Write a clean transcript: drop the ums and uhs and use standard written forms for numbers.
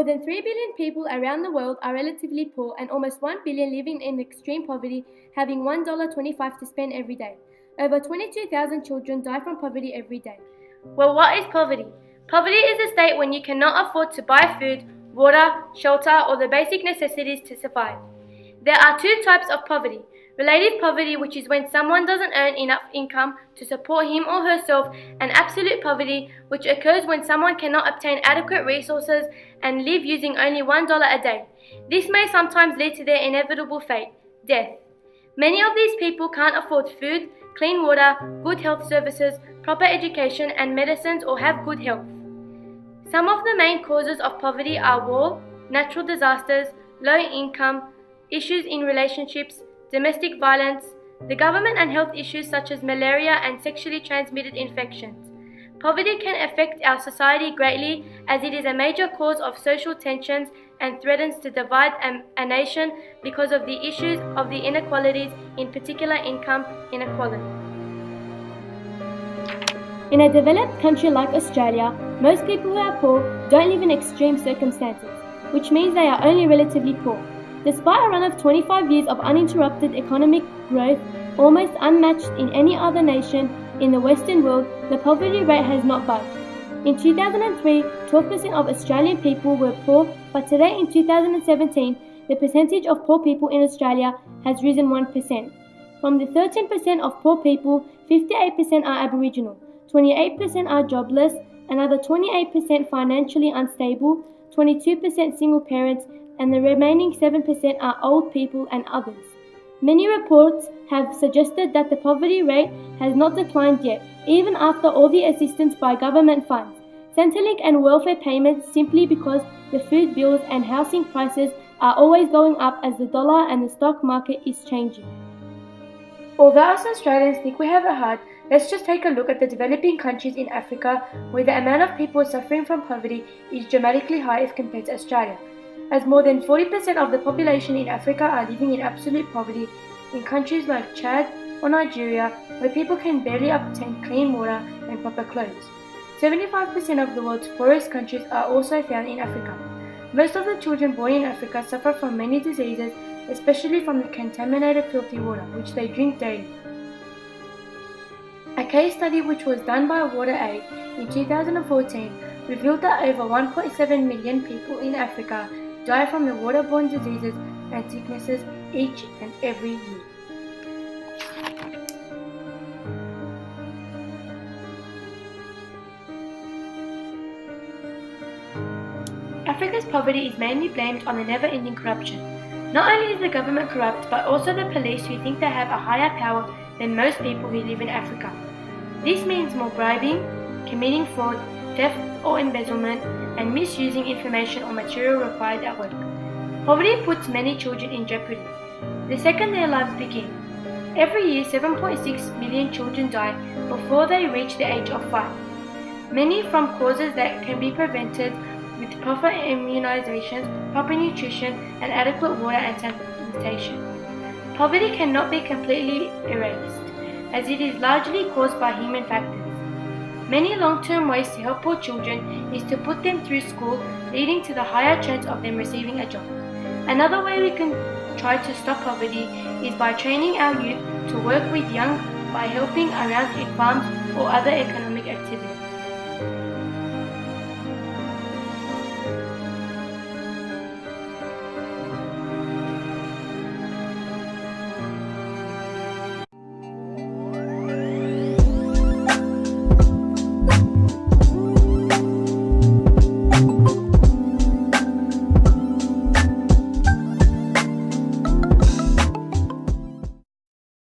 More than 3 billion people around the world are relatively poor, and almost 1 billion living in extreme poverty, having $1.25 to spend every day. Over 22,000 children die from poverty every day. Well, what is poverty? Poverty is a state when you cannot afford to buy food, water, shelter, or the basic necessities to survive. There are two types of poverty. Relative poverty, which is when someone doesn't earn enough income to support him or herself, and absolute poverty, which occurs when someone cannot obtain adequate resources and live using only $1 a day. This may sometimes lead to their inevitable fate, death. Many of these people can't afford food, clean water, good health services, proper education and medicines, or have good health. Some of the main causes of poverty are war, natural disasters, low income, issues in relationships, domestic violence, the government and health issues such as malaria and sexually transmitted infections. Poverty can affect our society greatly as it is a major cause of social tensions and threatens to divide a nation because of the issues of the inequalities, in particular income inequality. In a developed country like Australia, most people who are poor don't live in extreme circumstances, which means they are only relatively poor. Despite a run of 25 years of uninterrupted economic growth, almost unmatched in any other nation in the Western world, the poverty rate has not budged. In 2003, 12% of Australian people were poor, but today in 2017, the percentage of poor people in Australia has risen 1%. From the 13% of poor people, 58% are Aboriginal, 28% are jobless, another 28% financially unstable, 22% single parents, and the remaining 7% are old people and others. Many reports have suggested that the poverty rate has not declined yet, even after all the assistance by government funds, Centrelink and welfare payments, simply because the food bills and housing prices are always going up as the dollar and the stock market is changing. Although us Australians think we have it hard, let's just take a look at the developing countries in Africa where the amount of people suffering from poverty is dramatically high if compared to Australia, as more than 40% of the population in Africa are living in absolute poverty in countries like Chad or Nigeria, where people can barely obtain clean water and proper clothes. 75% of the world's poorest countries are also found in Africa. Most of the children born in Africa suffer from many diseases, especially from the contaminated filthy water, which they drink daily. A case study which was done by WaterAid in 2014 revealed that over 1.7 million people in Africa die from the waterborne diseases and sicknesses each and every year. Africa's poverty is mainly blamed on the never-ending corruption. Not only is the government corrupt, but also the police, who think they have a higher power than most people who live in Africa. This means more bribing, committing fraud, theft or embezzlement, and misusing information or material required at work. Poverty puts many children in jeopardy the second their lives begin. Every year, 7.6 million children die before they reach the age of 5. Many from causes that can be prevented with proper immunizations, proper nutrition, and adequate water and sanitation. Poverty cannot be completely erased, as it is largely caused by human factors. Many long-term ways to help poor children is to put them through school, leading to the higher chance of them receiving a job. Another way we can try to stop poverty is by training our youth to work with young by helping around in farms or other economic